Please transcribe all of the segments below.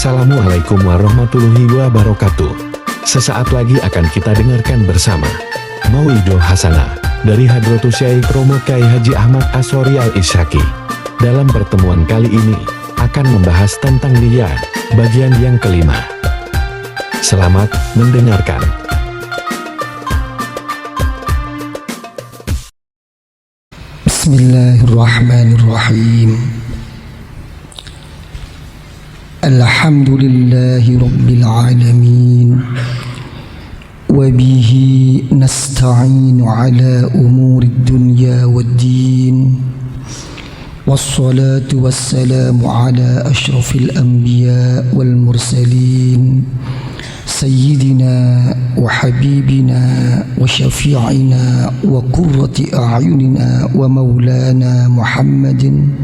Assalamualaikum warahmatullahi wabarakatuh. Sesaat lagi akan kita dengarkan bersama Mauidul Hasanah dari Hadratus Syekh Romo Kyai Haji Ahmad Ashori Al-Isyaki. Dalam pertemuan kali ini akan membahas tentang niyat bagian yang kelima. Selamat mendengarkan. Bismillahirrahmanirrahim. Alhamdulillahi rabbil alamin. Wa bihi nasta'inu ala umuri dunya waddin. Wassalatu wassalamu ala ashrafil anbiya wal mursalin. Sayyidina wa habibina wa syafi'ina wa qurrati a'yunina wa maulana Muhammadin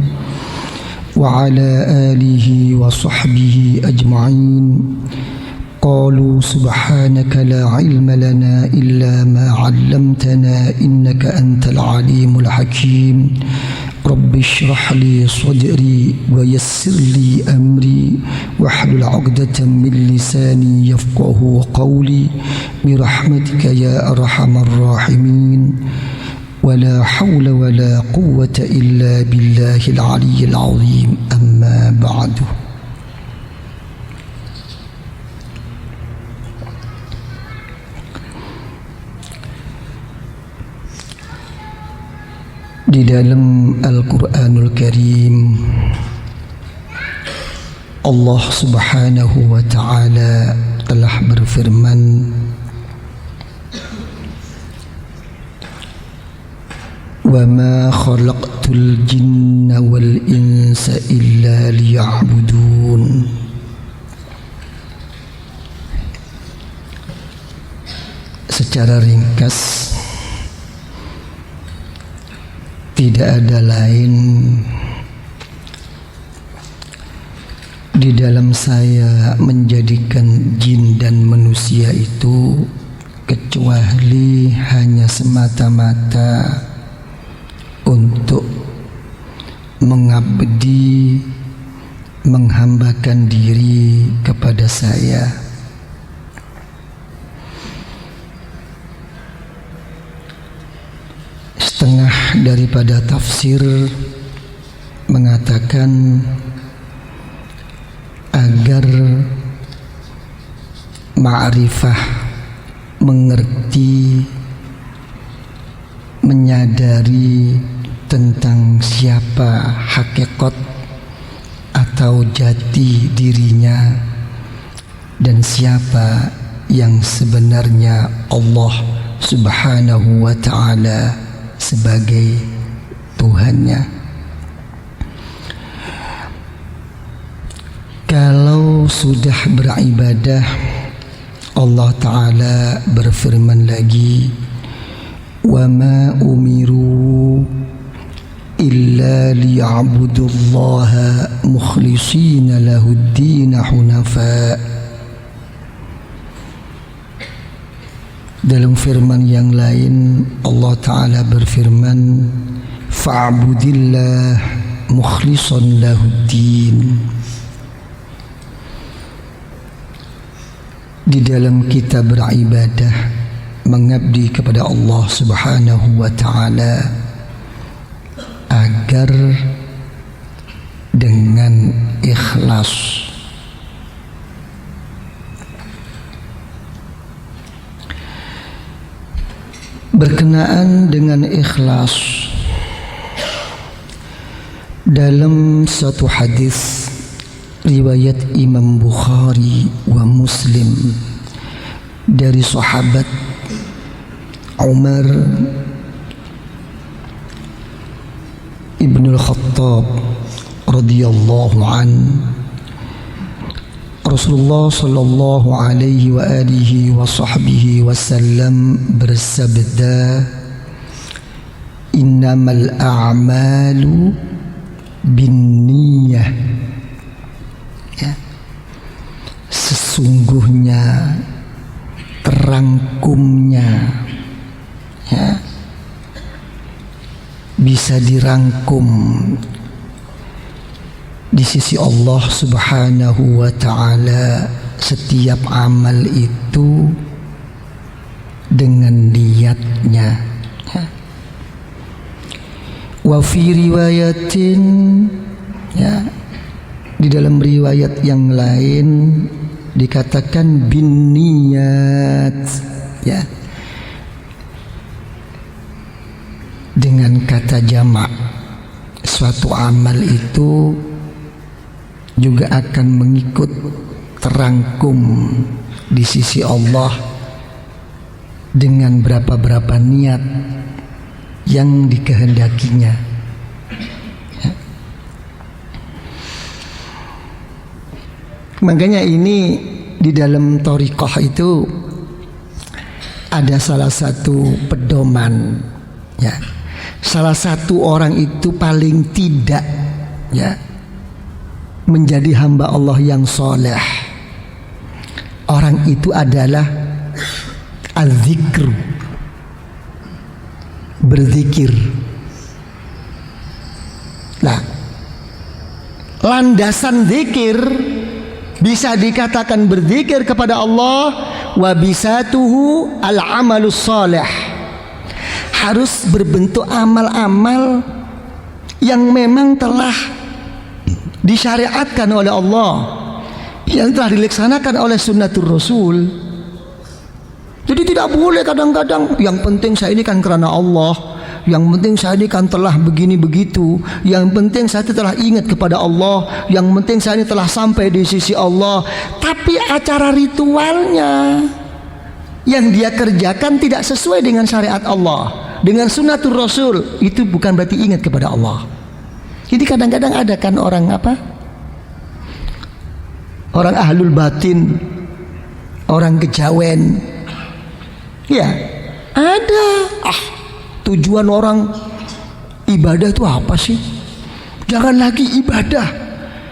wa ala alihi wa sahbihi ajma'in. Qalu subhanaka la ilma lana illa ma 'allamtana innaka antal alimul hakim. Rabbi shrah li sadri wa yassir li amri wahlul 'uqdatam min lisani yafqahu qawli bi rahmatika ya arhamar rahimin. Wala hawla wala quwwata illa billahil aliyyil azim. Amma ba'du. Di dalam Al-Quranul Karim, Allah Subhanahu wa Ta'ala telah berfirman, "Wa ma khalaqtul jinna wal insa illa liya'budun." Secara ringkas, tidak ada lain di dalam saya menjadikan jin dan manusia itu kecuali hanya semata-mata untuk mengabdi, menghambakan diri kepada saya. Setengah daripada tafsir mengatakan agar ma'rifah, mengerti, menyadari tentang siapa hakikat atau jati dirinya dan siapa yang sebenarnya Allah Subhanahu wa Ta'ala sebagai Tuhannya. Kalau sudah beribadah, Allah Ta'ala berfirman lagi, "Wa ma umiru illa liya'budullaha mukhlishina lahuddin hunafa." Dalam firman yang lain Allah Ta'ala berfirman, "Fa'budillah mukhlishan lahuddin." Di dalam kita beribadah, mengabdi kepada Allah Subhanahu wa Ta'ala agar dengan ikhlas. Berkenaan dengan ikhlas, dalam satu hadis riwayat Imam Bukhari wa Muslim dari sahabat Umar Ibnul Khattab radhiyallahu anhu, Rasulullah sallallahu alaihi wa alihi wa sahbihi wasallam bersabda, "Innamal a'malu binniyah." Ya. Sesungguhnya, terangkumnya, ya, bisa dirangkum di sisi Allah Subhanahu wa ta'ala setiap amal itu dengan niatnya. Wa fi riwayatin, ya, di dalam riwayat yang lain dikatakan bin niyat, ya, dengan kata jamak. Suatu amal itu juga akan mengikut terangkum di sisi Allah dengan berapa-berapa niat yang dikehendakinya. Ya. Makanya ini di dalam thariqah itu ada salah satu pedoman, ya. Salah satu orang itu paling tidak, ya, menjadi hamba Allah yang soleh. Orang itu adalah az-zikr, berzikir. Nah, landasan zikir bisa dikatakan berzikir kepada Allah, wa bisatuhu al-amalus soleh. Harus berbentuk amal-amal yang memang telah disyariatkan oleh Allah, yang telah dilaksanakan oleh sunnatur Rasul. Jadi tidak boleh kadang-kadang yang penting saya ini kan karena Allah, yang penting saya ini kan telah begini begitu, yang penting saya telah ingat kepada Allah, yang penting saya ini telah sampai di sisi Allah. Tapi acara ritualnya yang dia kerjakan tidak sesuai dengan syariat Allah, dengan sunnatur Rasul, itu bukan berarti ingat kepada Allah. Jadi kadang-kadang ada kan orang apa? Orang ahlul batin, orang kejawen. Ya, ada. Tujuan orang ibadah itu apa sih? Jangan lagi ibadah.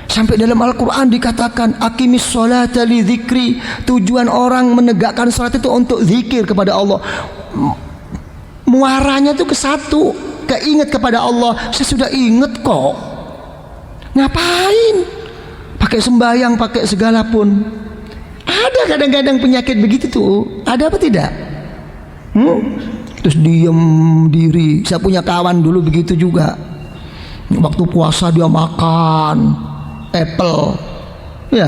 Sampai dalam Al-Quran dikatakan aqimis sholata li dzikri. Tujuan orang menegakkan salat itu untuk zikir kepada Allah. Muaranya itu ke satu, keinget kepada Allah. Saya sudah ingat kok. Ngapain? Pakai sembahyang, pakai segala pun. Ada kadang-kadang penyakit begitu tuh. Ada apa tidak? Terus diem diri. Saya punya kawan dulu begitu juga. Waktu puasa dia makan apple, ya,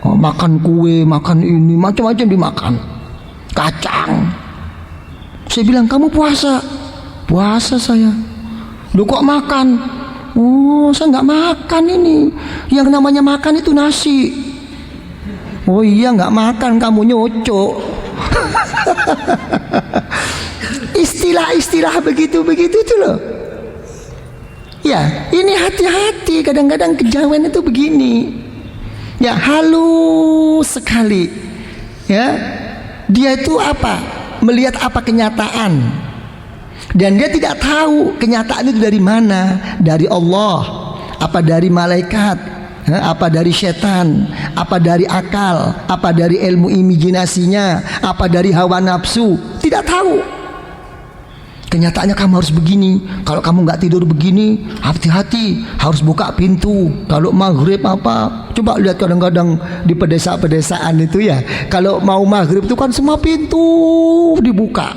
makan kue, makan ini, macam-macam dimakan, kacang. Saya bilang, kamu puasa? Puasa saya. Lu kok makan? Oh, saya nggak makan ini. Yang namanya makan itu nasi. Oh iya, nggak makan, kamu nyocok. Istilah-istilah begitu-begitu itu loh. Ya, ini hati-hati. Kadang-kadang kejawen itu begini. Ya, halus sekali. Ya, dia itu apa? Melihat apa kenyataan. Dan dia tidak tahu kenyataan itu dari mana. Dari Allah, apa dari malaikat, apa dari setan, apa dari akal, apa dari ilmu imajinasinya, apa dari hawa nafsu. Tidak tahu. Kenyataannya kamu harus begini. Kalau kamu nggak tidur begini, hati-hati, harus buka pintu. Kalau maghrib apa? Coba lihat kadang-kadang di pedesaan itu ya. Kalau mau maghrib itu kan semua pintu dibuka,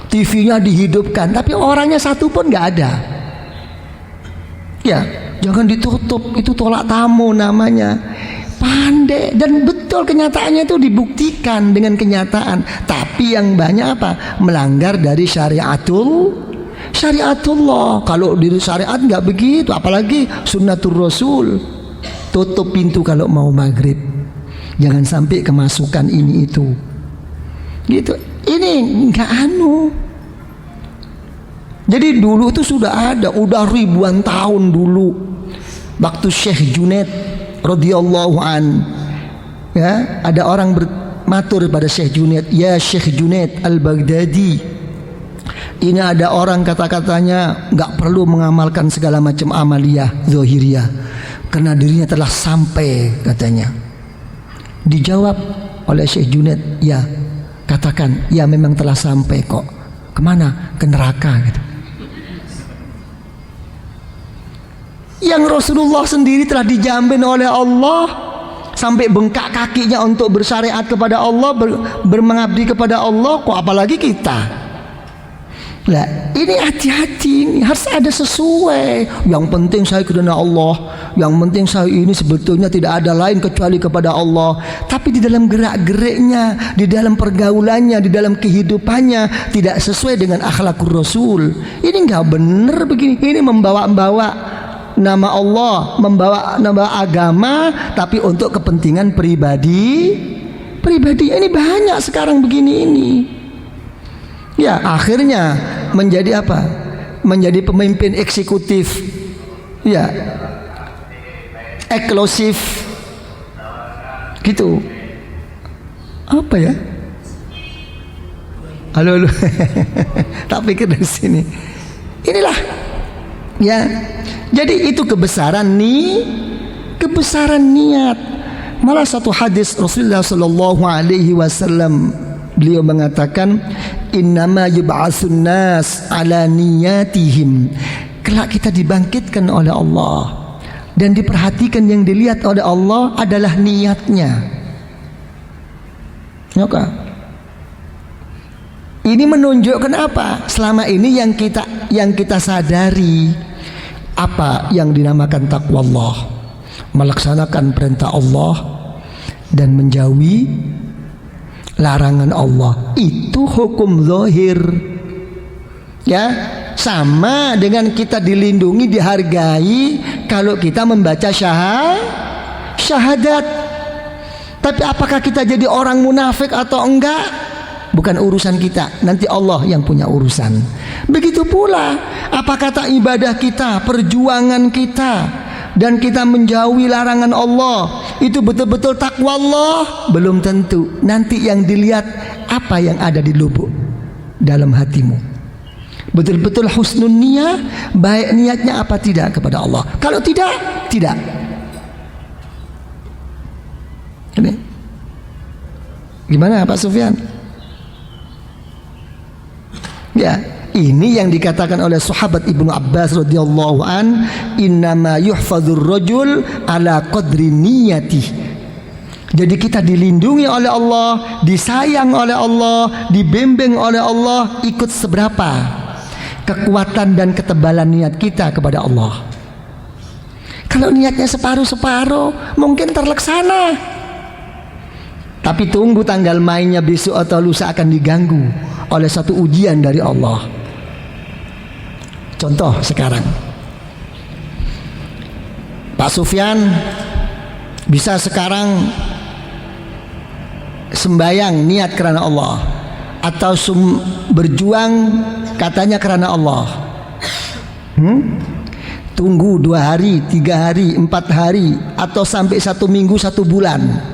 TV-nya dihidupkan, tapi orangnya satu pun nggak ada. Ya, jangan ditutup. Itu tolak tamu namanya. Pandai. Dan betul kenyataannya itu dibuktikan dengan kenyataan. Tapi yang banyak apa? Melanggar dari syariatullah. Kalau di syariat nggak begitu, apalagi sunnatur Rasul. Tutup pintu kalau mau maghrib. Jangan sampai kemasukan ini itu. Gitu. Ini nggak anu. Jadi dulu itu sudah ada, udah ribuan tahun dulu. Waktu Syekh Junaid radhiyallahu an, ya, ada orang bermatur pada Syekh Junaid, ya Syekh Junaid al-Baghdadi, ini ada orang kata-katanya nggak perlu mengamalkan segala macam amaliyah zahiriyah karena dirinya telah sampai, katanya. Dijawab oleh Syekh Junaid, ya, katakan, ya memang telah sampai kok. Kemana? Ke neraka, gitu. yang Rasulullah sendiri telah dijamin oleh Allah sampai bengkak kakinya untuk bersyariat kepada Allah, bermengabdi kepada Allah, kok apalagi kita. Nah, ini hati-hati, ini harus ada sesuai. Yang penting saya karena Allah, yang penting saya ini sebetulnya tidak ada lain kecuali kepada Allah. Tapi di dalam gerak-geriknya, di dalam pergaulannya, di dalam kehidupannya tidak sesuai dengan akhlakul Rasul. Ini nggak benar begini. Ini membawa-bawa nama Allah, membawa nama agama, tapi untuk kepentingan pribadi. Ini banyak sekarang begini ini. Ya, akhirnya menjadi apa? Menjadi pemimpin eksekutif. Ya. Eksklusif. Gitu. Apa ya? Halo. Tak pikir dari sini. Inilah. Ya. Jadi itu kebesaran niat. Malah satu hadis Rasulullah sallallahu alaihi wasallam, beliau mengatakan, innama yub'atsun nas ala niyatihim. Kelak kita dibangkitkan oleh Allah, dan diperhatikan yang dilihat oleh Allah adalah niatnya. Maka ini menunjukkan apa? Selama ini yang kita sadari apa yang dinamakan takwa Allah, melaksanakan perintah Allah dan menjauhi larangan Allah. Itu hukum zahir. Ya, sama dengan kita dilindungi, dihargai kalau kita membaca syahadat. Tapi apakah kita jadi orang munafik atau enggak? Bukan urusan kita, nanti Allah yang punya urusan. Begitu pula apa kata ibadah kita, perjuangan kita, dan kita menjauhi larangan Allah, itu betul-betul takwa Allah? Belum tentu. Nanti yang dilihat apa yang ada di lubuk dalam hatimu. Betul-betul husnun niyah, baik niatnya apa tidak kepada Allah. Kalau tidak. Ini gimana Pak Sufyan? Ya, ini yang dikatakan oleh sahabat Ibnu Abbas radhiyallahu an, innama yuhfadzur rajul ala qadri niyatih. Jadi kita dilindungi oleh Allah, disayang oleh Allah, dibimbing oleh Allah, ikut seberapa kekuatan dan ketebalan niat kita kepada Allah. Kalau niatnya separuh-separuh, mungkin terlaksana, tapi tunggu tanggal mainnya besok atau lusa akan diganggu oleh satu ujian dari Allah. Contoh sekarang, Pak Sufyan bisa sekarang sembayang niat karena Allah, atau berjuang katanya karena Allah. Tunggu 2 hari, 3 hari, 4 hari, atau sampai 1 minggu, 1 bulan.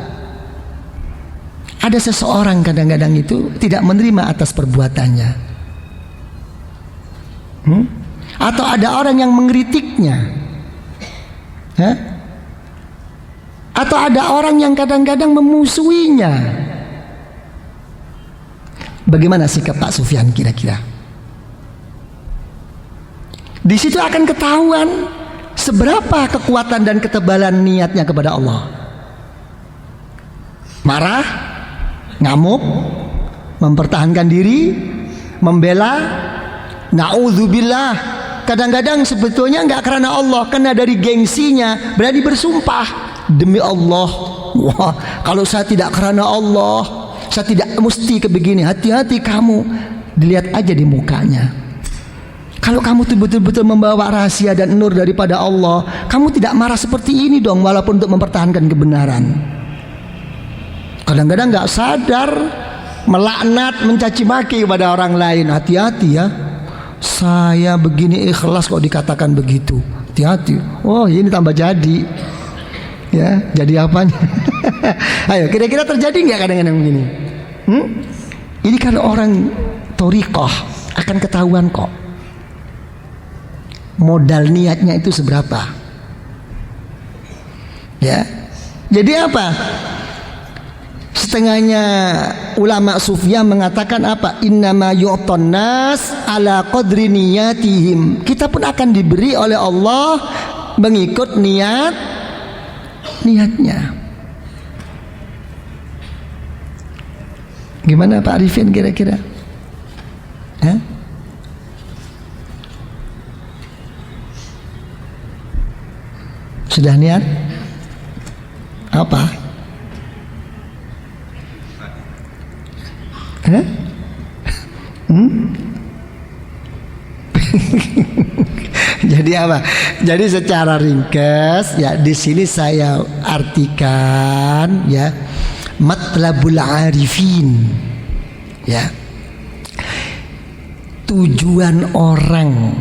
Ada seseorang kadang-kadang itu tidak menerima atas perbuatannya, atau ada orang yang mengkritiknya, atau ada orang yang kadang-kadang memusuhinya. Bagaimana sikap Pak Sufyan kira-kira? Di situ akan ketahuan seberapa kekuatan dan ketebalan niatnya kepada Allah. Marah, ngamuk, mempertahankan diri, membela, na'udzubillah. Kadang-kadang sebetulnya enggak karena Allah, karena dari gengsinya berani bersumpah, demi Allah, wah, kalau saya tidak karena Allah, saya tidak mesti kebegini. Hati-hati kamu, dilihat aja di mukanya. Kalau kamu tuh betul-betul membawa rahasia dan nur daripada Allah, kamu tidak marah seperti ini dong, walaupun untuk mempertahankan kebenaran. Kadang-kadang nggak sadar melaknat, mencaci maki kepada orang lain. Hati-hati ya, saya begini ikhlas kok dikatakan begitu. Hati-hati. Oh, ini tambah jadi. Ya, jadi apanya? Ayo, kira-kira terjadi nggak kadang-kadang begini? Ini kalau orang thoriqah akan ketahuan kok modal niatnya itu seberapa. Ya, jadi apa? Setengahnya ulama sufiah mengatakan apa? Innama yu'ton nas ala qadri niyatihim. Kita pun akan diberi oleh Allah mengikut niatnya. Gimana Pak Arifin kira-kira? Hah? Sudah niat? Apa? Hah? Jadi apa? Jadi secara ringkas ya di sini saya artikan ya matlabul arifin ya, tujuan orang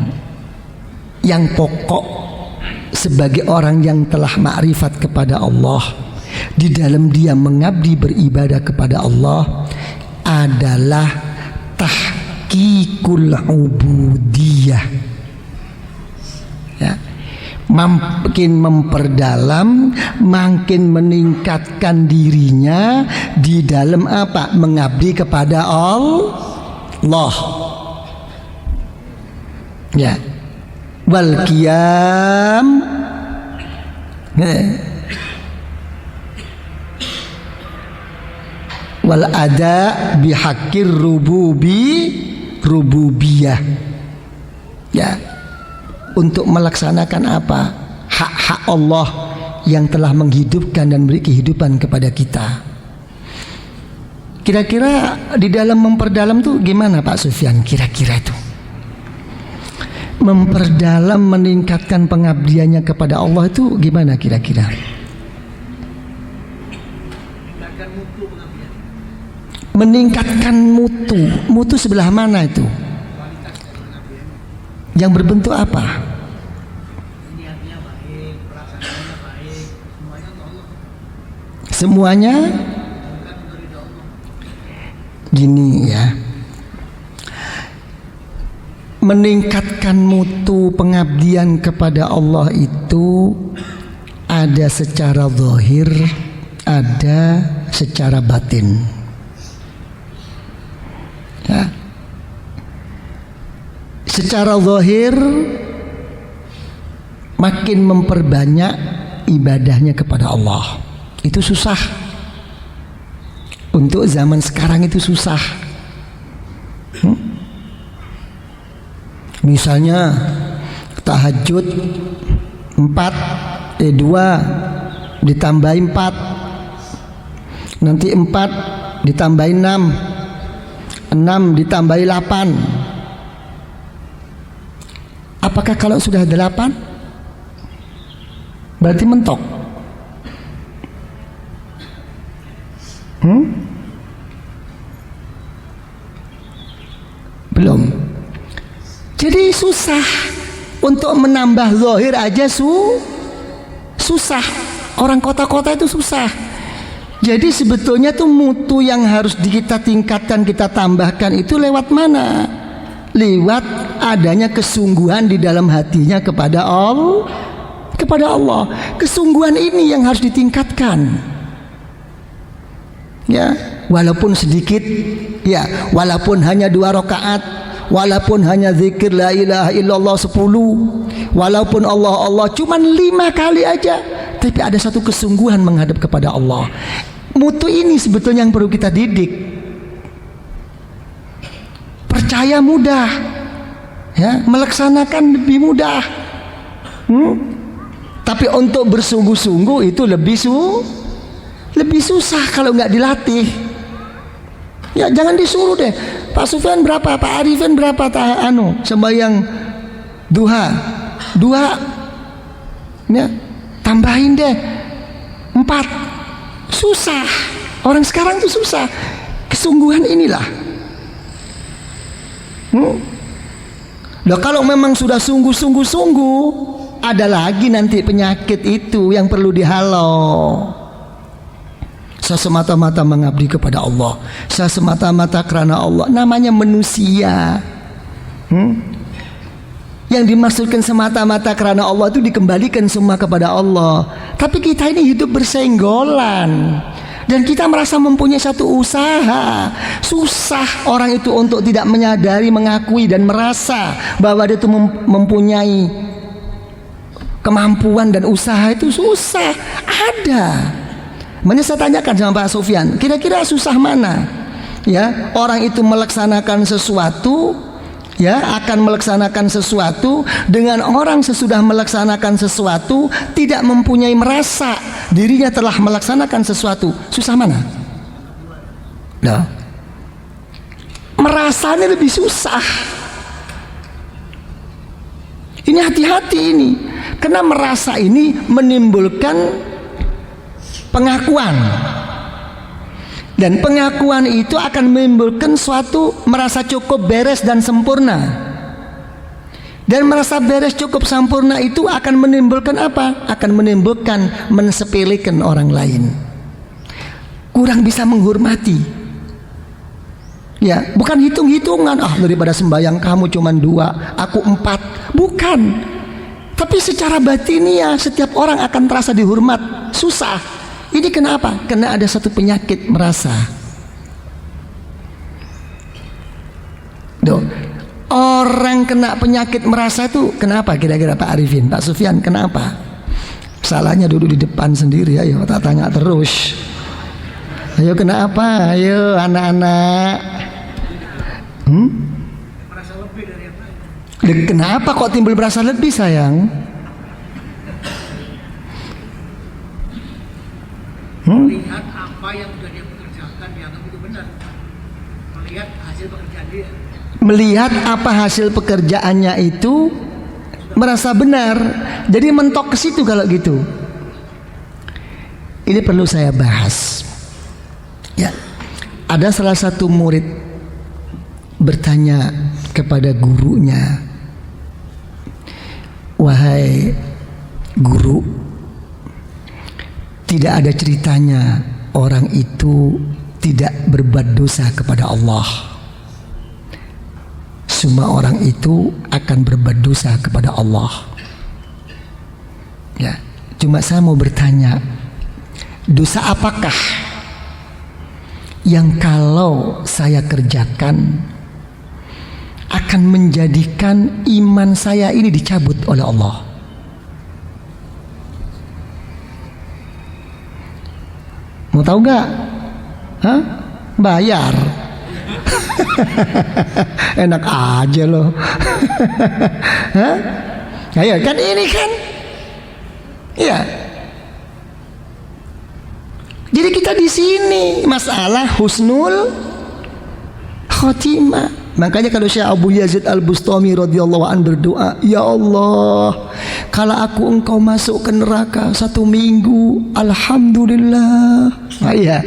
yang pokok sebagai orang yang telah makrifat kepada Allah di dalam dia mengabdi beribadah kepada Allah adalah tahqiqul ubudiyah ya. Makin memperdalam, makin meningkatkan dirinya di dalam apa? Mengabdi kepada Allah. Ya. Wal qiyam wal ada bihaqqir rububiyah. Ya. Untuk melaksanakan apa? Hak-hak Allah yang telah menghidupkan dan beri kehidupan kepada kita. Kira-kira di dalam memperdalam tuh gimana Pak Sufyan? Kira-kira itu memperdalam, meningkatkan pengabdiannya kepada Allah itu gimana kira-kira? Meningkatkan mutu. Mutu sebelah mana itu? Yang berbentuk apa? Semuanya gini ya. Meningkatkan mutu pengabdian kepada Allah itu ada secara zahir, ada secara batin. Ya. Secara zahir makin memperbanyak ibadahnya kepada Allah. Itu susah. Untuk zaman sekarang itu susah. Misalnya tahajud 2 ditambahin 4, nanti 4 ditambahin 6 ditambahin 8. Apakah kalau sudah 8 berarti mentok? Belum. Jadi susah untuk menambah zahir aja susah. Orang kota-kota itu susah. Jadi sebetulnya tuh mutu yang harus kita tingkatkan, kita tambahkan itu lewat mana? Lewat adanya kesungguhan di dalam hatinya kepada Allah. Kesungguhan ini yang harus ditingkatkan. Ya, walaupun sedikit, ya, walaupun hanya 2 rakaat, walaupun hanya zikir la ilaha illallah 10, walaupun Allah cuman 5 kali aja, tapi ada satu kesungguhan menghadap kepada Allah. Mutu ini sebetulnya yang perlu kita didik. Percaya mudah, ya, melaksanakan lebih mudah. Tapi untuk bersungguh-sungguh itu lebih susah kalau nggak dilatih. Ya jangan disuruh deh. Pak Sufyan berapa? Pak Arifin berapa? Sembahyang duha 2. Ya, tambahin deh 4. Susah. Orang sekarang tuh susah. Kesungguhan inilah. Nah kalau memang sudah sungguh, ada lagi nanti penyakit itu yang perlu dihalau. Saya semata-mata mengabdi kepada Allah. Saya semata-mata karena Allah. Namanya manusia. Yang dimaksudkan semata-mata karena Allah itu dikembalikan semua kepada Allah. Tapi kita ini hidup bersenggolan. Dan kita merasa mempunyai satu usaha. Susah orang itu untuk tidak menyadari, mengakui dan merasa bahwa dia itu mempunyai kemampuan dan usaha itu susah. Ada. Makanya saya tanyakan sama Pak Sofyan, kira-kira susah mana? Ya, orang itu melaksanakan sesuatu, ya, akan melaksanakan sesuatu dengan orang sesudah melaksanakan sesuatu tidak mempunyai merasa dirinya telah melaksanakan sesuatu. Susah mana? Nah, merasanya lebih susah. Ini hati-hati ini, karena merasa ini menimbulkan pengakuan, dan pengakuan itu akan menimbulkan suatu merasa cukup, beres dan sempurna. Dan merasa beres, cukup, sempurna itu akan menimbulkan apa? Akan menimbulkan mensepelekan orang lain, kurang bisa menghormati. Ya, bukan hitung-hitungan, daripada sembahyang kamu cuma 2, aku 4. Bukan. Tapi secara batiniah setiap orang akan terasa dihormat. Susah. Ini kenapa? Karena ada satu penyakit merasa. Orang kena penyakit merasa itu kenapa kira-kira Pak Arifin, Pak Sufyan, kenapa? Salahnya duduk di depan sendiri, ayo tak tanya terus. Ayo kenapa? Ayo anak-anak. Merasa lebih dari yang lain. Kenapa kok timbul merasa lebih, sayang? Melihat apa yang sudah dia pekerjakan, dianggap itu benar. Melihat hasil pekerjaan dia. Melihat apa hasil pekerjaannya itu merasa benar. Jadi mentok ke situ kalau gitu. Ini perlu saya bahas. Ya, ada salah satu murid bertanya kepada gurunya, "Wahai guru, tidak ada ceritanya orang itu tidak berbuat dosa kepada Allah. Semua orang itu akan berbuat dosa kepada Allah. Ya, cuma saya mau bertanya, dosa apakah yang kalau saya kerjakan akan menjadikan iman saya ini dicabut oleh Allah?" Mau tahu nggak? Hah? Bayar. Enak aja loh. Hah? Ayo kan ini kan? Iya. Jadi kita di sini masalah husnul khotimah. Makanya kalau Syekh Abu Yazid Al-Bustami radhiyallahu an berdoa, "Ya Allah, kalau aku engkau masuk ke neraka 1 minggu, alhamdulillah. Ya,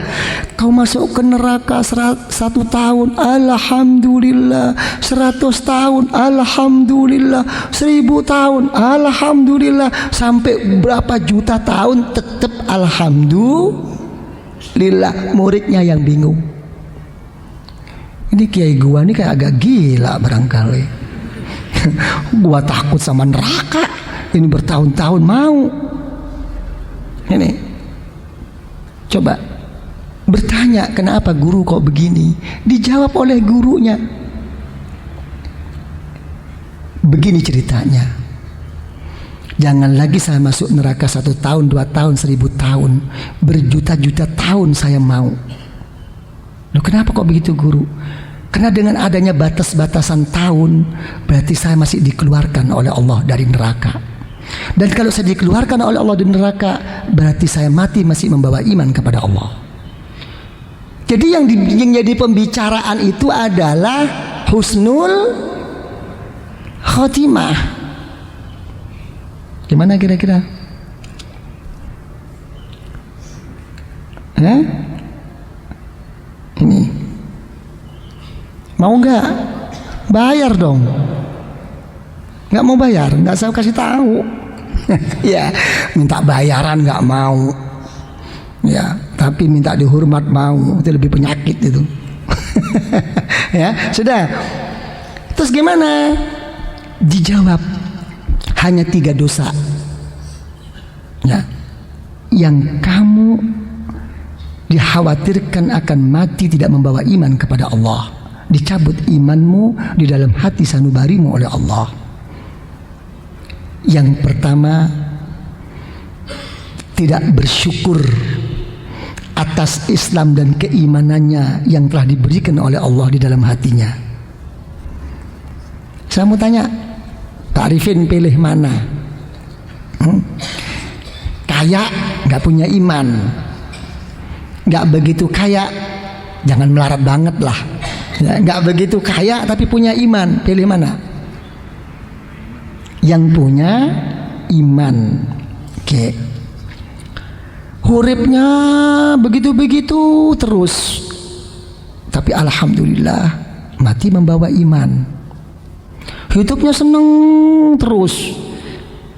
kau masuk ke neraka 1 tahun, alhamdulillah. 100 tahun, alhamdulillah. 1000 tahun, alhamdulillah. Sampai berapa juta tahun tetap alhamdulillah." Muridnya yang bingung. Ini kiai gua nih kayak agak gila barangkali. Gua takut sama neraka. Ini bertahun-tahun mau. Ini coba bertanya, kenapa guru kok begini? Dijawab oleh gurunya, begini ceritanya. Jangan lagi saya masuk neraka 1 tahun, 2 tahun, 1000 tahun, berjuta-juta tahun saya mau. Loh, kenapa kok begitu guru? Karena dengan adanya batas-batasan tahun, berarti saya masih dikeluarkan oleh Allah dari neraka. Dan kalau saya dikeluarkan oleh Allah dari neraka, berarti saya mati masih membawa iman kepada Allah. Jadi yang jadi pembicaraan itu adalah husnul khotimah. Gimana kira-kira? Ini mau nggak? Bayar dong. Nggak mau bayar, nggak saya kasih tahu. Ya, minta bayaran nggak mau. Ya, tapi minta dihormat mau. Itu lebih penyakit itu. Ya, sudah. Terus gimana? Dijawab hanya 3 dosa. Ya, yang kamu dikhawatirkan akan mati tidak membawa iman kepada Allah, dicabut imanmu di dalam hati sanubarimu oleh Allah. Yang pertama, tidak bersyukur atas Islam dan keimanannya yang telah diberikan oleh Allah di dalam hatinya. Saya mau tanya, Pak Arifin pilih mana? Kaya nggak punya iman, nggak begitu kaya, jangan melarat banget lah. Nggak begitu kaya tapi punya iman, pilih mana? Yang punya iman. Oke. Huripnya begitu-begitu terus, tapi alhamdulillah mati membawa iman. Hidupnya seneng terus,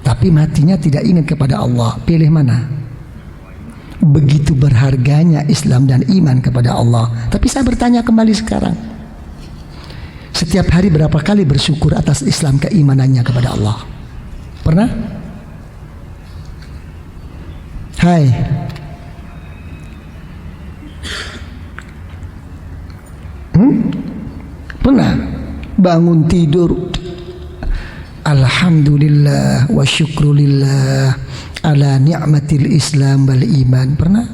tapi matinya tidak ingat kepada Allah. Pilih mana? Begitu berharganya Islam dan iman kepada Allah. Tapi saya bertanya kembali sekarang, setiap hari berapa kali bersyukur atas Islam keimanannya kepada Allah? Pernah? Hai. Pernah? Bangun tidur, alhamdulillah wa syukrulillah ala ni'matil Islam wal iman. Pernah?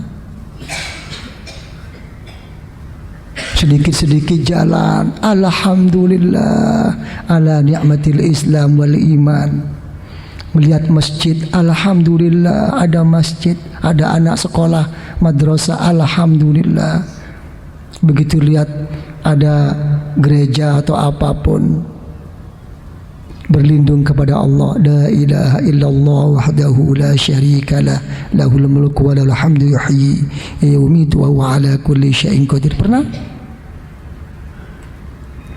Sedikit-sedikit jalan, alhamdulillah ala ni'matil Islam wal iman. Melihat masjid, alhamdulillah ada masjid, ada anak sekolah madrasah, alhamdulillah. Begitu lihat ada gereja atau apapun, berlindung kepada Allah. La ilaha illallah wahdahu la syarikalah, lahul mulku wa lahul hamdu yuhyi wa yumiitu wa huwa ala kulli syai'in qadir. Pernah?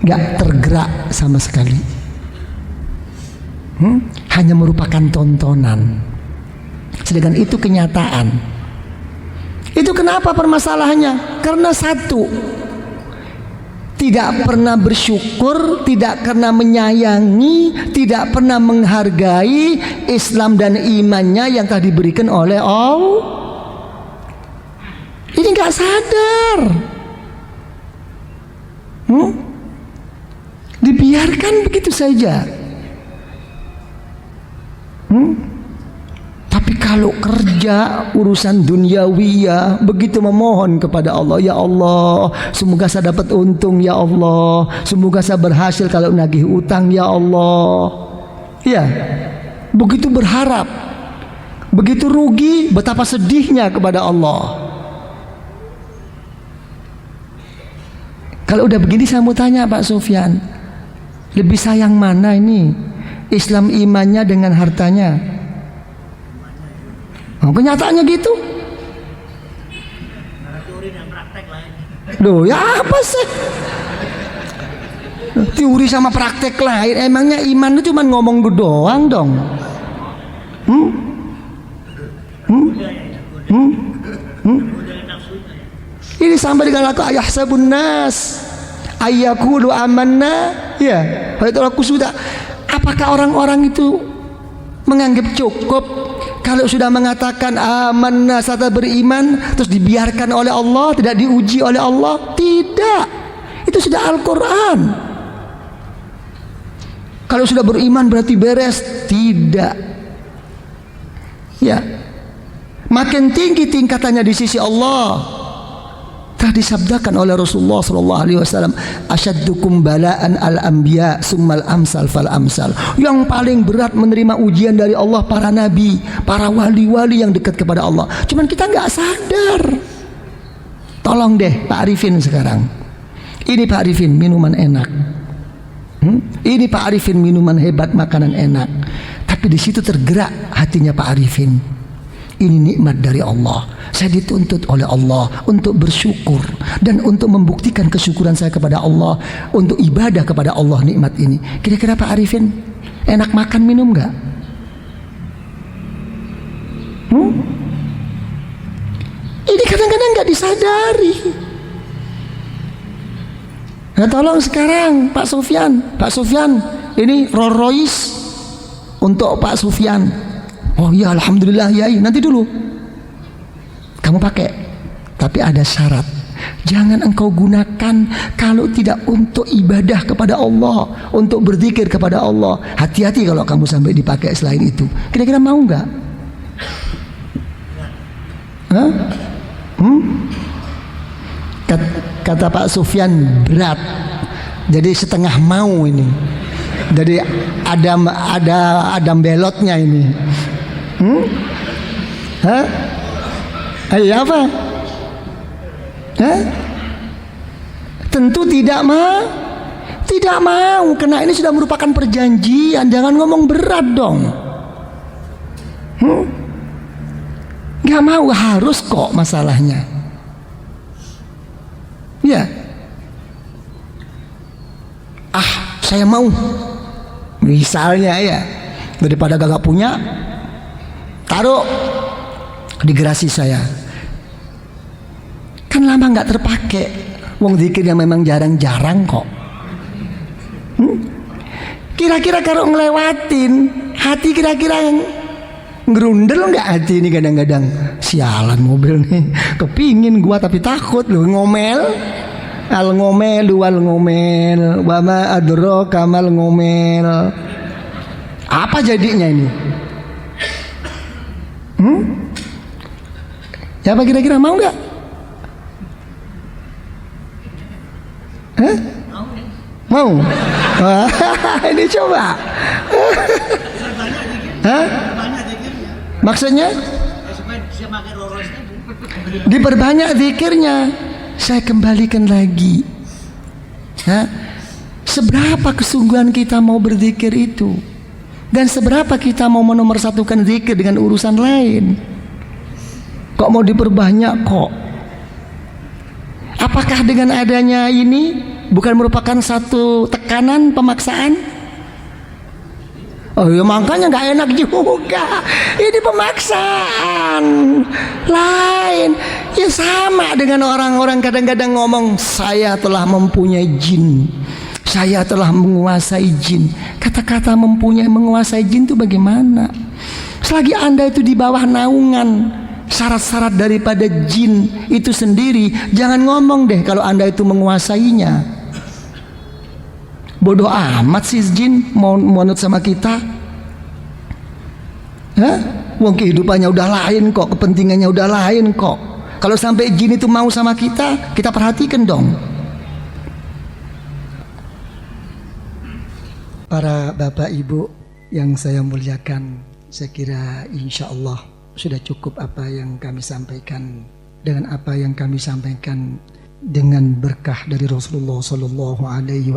Gak tergerak sama sekali. Hanya merupakan tontonan. Sedangkan itu kenyataan. Itu kenapa permasalahannya? Karena satu, tidak pernah bersyukur, tidak pernah menyayangi, tidak pernah menghargai Islam dan imannya yang telah diberikan oleh Allah. Ini gak sadar. Dibiarkan begitu saja. Tapi kalau kerja urusan duniawiyah, begitu memohon kepada Allah, ya Allah, semoga saya dapat untung, ya Allah, semoga saya berhasil kalau nagih utang, ya Allah. Ya, begitu berharap, begitu rugi, betapa sedihnya kepada Allah. Kalau udah begini saya mau tanya Pak Sufyan, lebih sayang mana ini? Islam imannya dengan hartanya? Kenyataannya gitu. Loh, ya apa sih? Teori sama praktek lain. Emangnya iman itu cuma ngomong doang dong? Ini sampai dengan aku ayahsabun nas ayyaqulu amanna. Ya, itu aku sudah. Apakah orang-orang itu menganggap cukup kalau sudah mengatakan amanna, serta beriman, terus dibiarkan oleh Allah, tidak diuji oleh Allah? Tidak. Itu sudah Al-Quran. Kalau sudah beriman berarti beres? Tidak. Ya, makin tinggi tingkatannya di sisi Allah. Telah disabdakan oleh Rasulullah SAW, asyaddukum bala'an al-anbiya summal amsal fal amsal. Yang paling berat menerima ujian dari Allah para nabi, para wali-wali yang dekat kepada Allah. Cuman kita nggak sadar. Tolong deh Pak Arifin sekarang. Ini Pak Arifin minuman enak. Ini Pak Arifin minuman hebat, makanan enak. Tapi di situ tergerak hatinya Pak Arifin. Ini nikmat dari Allah. Saya dituntut oleh Allah untuk bersyukur dan untuk membuktikan kesyukuran saya kepada Allah, untuk ibadah kepada Allah nikmat ini. Kira-kira Pak Arifin enak makan minum nggak? Ini kadang-kadang nggak disadari. Nah, tolong sekarang Pak Sufyan, ini Rolls Royce untuk Pak Sufyan. Oh ya, alhamdulillah ya, nanti dulu kamu pakai, tapi ada syarat. Jangan engkau gunakan kalau tidak untuk ibadah kepada Allah, untuk berzikir kepada Allah. Hati-hati kalau kamu sampai dipakai selain itu. Kira-kira mau nggak? Hah? Kata Pak Sufyan berat. Jadi setengah mau ini. Jadi ada belotnya ini. Hah? Ayo apa? Hah? Tentu tidak mau. Tidak mau, karena ini sudah merupakan perjanjian. Jangan ngomong berat dong. Gak mau, harus kok masalahnya. Ya. Saya mau. Misalnya ya, daripada gak punya, taruh di gerasi saya. Kan lama gak terpakai. Wong zikir yang memang jarang-jarang kok. Kira-kira kalau ngelewatin hati, kira-kira ngerundel nggak hati ini kadang-kadang. Sialan mobil nih, kepingin gua tapi takut loh, ngomel. Al ngomel wal ngomel, wama adro kamal ngomel. Apa jadinya ini? Ya apa kira-kira mau nggak? Hah? Mau? Ini coba. Hah? Maksudnya? Diperbanyak zikirnya. Saya kembalikan lagi. Hah? Seberapa kesungguhan kita mau berzikir itu? Dan seberapa kita mau menomorsatukan zikir dengan urusan lain? Kok mau diperbanyak kok? Apakah dengan adanya ini bukan merupakan satu tekanan, pemaksaan? Oh ya makanya nggak enak juga. Ini pemaksaan lain. Ya sama dengan orang-orang kadang-kadang ngomong saya telah mempunyai jin, saya telah menguasai jin. Kata-kata menguasai jin itu bagaimana? Selagi Anda itu di bawah naungan syarat-syarat daripada jin itu sendiri, jangan ngomong deh kalau Anda itu menguasainya. Bodoh amat sih jin mau nurut sama kita. Hah? Wong kehidupannya udah lain kok, kepentingannya udah lain kok. Kalau sampai jin itu mau sama kita, kita perhatikan dong. Para bapak ibu yang saya muliakan, saya kira insya Allah sudah cukup apa yang kami sampaikan. Dengan apa yang kami sampaikan, dengan berkah dari Rasulullah Sallallahu Alaihi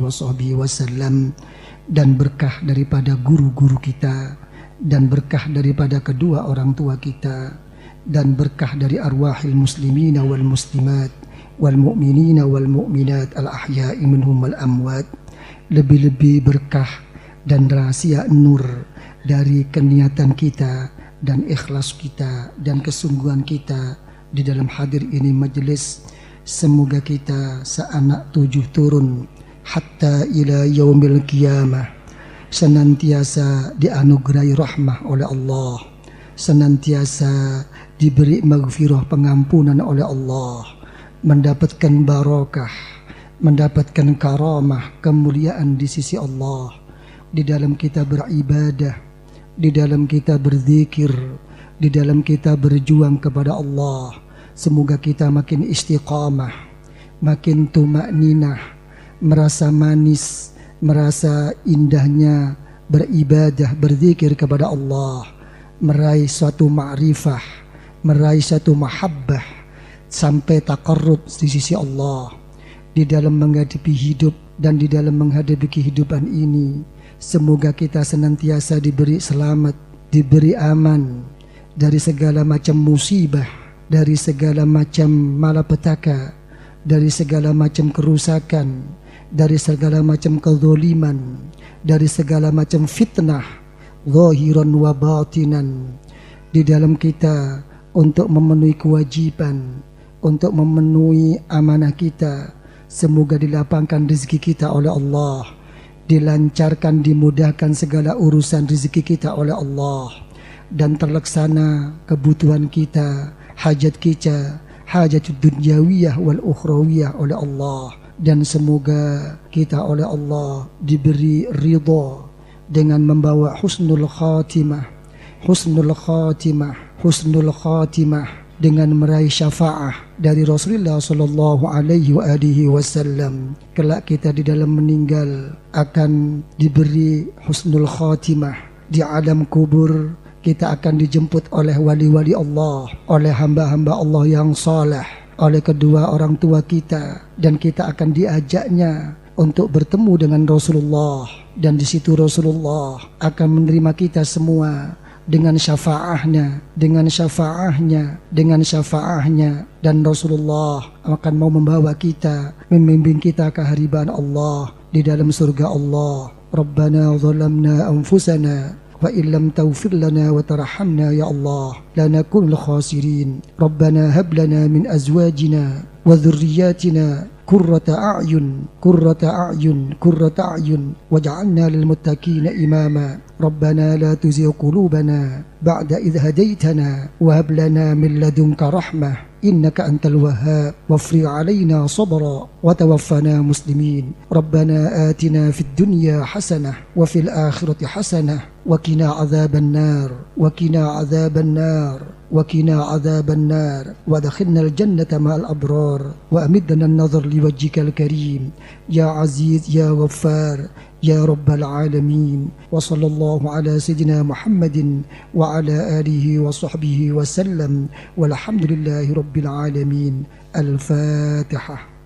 Wasallam dan berkah daripada guru-guru kita dan berkah daripada kedua orang tua kita dan berkah dari arwahil muslimina wal muslimat wal mu'minina wal mu'minat al ahya'i minhum wal amwat, lebih-lebih berkah dan rahasia nur dari keniatan kita dan ikhlas kita dan kesungguhan kita di dalam hadir ini majelis. Semoga kita seanak 7 turun hatta ila yaumil qiyamah senantiasa dianugerahi rahmah oleh Allah, senantiasa diberi maghfirah pengampunan oleh Allah, mendapatkan barakah, mendapatkan karamah, kemuliaan di sisi Allah, di dalam kita beribadah, di dalam kita berzikir, di dalam kita berjuang kepada Allah. Semoga kita makin istiqamah, makin tumakninah, merasa manis, merasa indahnya beribadah, berzikir kepada Allah, meraih suatu ma'rifah, meraih suatu mahabbah, sampai taqarrub di sisi Allah. Di dalam menghadapi hidup dan di dalam menghadapi kehidupan ini, semoga kita senantiasa diberi selamat, diberi aman dari segala macam musibah, dari segala macam malapetaka, dari segala macam kerusakan, dari segala macam kezaliman, dari segala macam fitnah zahiran wa batinan, di dalam kita untuk memenuhi kewajiban, untuk memenuhi amanah kita. Semoga dilapangkan rezeki kita oleh Allah, dilancarkan, dimudahkan segala urusan rezeki kita oleh Allah, dan terlaksana kebutuhan kita, hajat kita, hajat dunyawiyah wal ukhrawiyah oleh Allah. Dan semoga kita oleh Allah diberi ridha dengan membawa husnul khatimah, husnul khatimah, husnul khatimah dengan meraih syafaah dari Rasulullah sallallahu alaihi wasallam. Kelak kita di dalam meninggal akan diberi husnul khatimah. Di alam kubur kita akan dijemput oleh wali-wali Allah, oleh hamba-hamba Allah yang saleh, oleh kedua orang tua kita, dan kita akan diajaknya untuk bertemu dengan Rasulullah, dan di situ Rasulullah akan menerima kita semua dengan syafaahnya, dan Rasulullah akan mau membawa kita, membimbing kita ke hariban Allah di dalam surga Allah. Rabbana zalamna anfusana wa illam taghfir lana wa tarhamna ya Allah lanakunul khasirin. Rabbana hab lana min azwajina wa dhurriyyatina qurrata a'yun waj'alna lil muttaqina imama. Rabbana la tuzigh qulubana ba'da idh hadaytana wa hab lana min ladunka rahmah innaka antal wahhab wafri 'alaina sabra wa tawaffana muslimin. Rabbana atina fid dunya hasanah wa fil akhirati hasanah wa qina adzaban nar وادخلنا الجنة مع الأبرار وأمدنا النظر لوجهك الكريم يا عزيز يا غفار يا رب العالمين. وصلى الله على سيدنا محمد وعلى آله وصحبه وسلم والحمد لله رب العالمين. الفاتحة.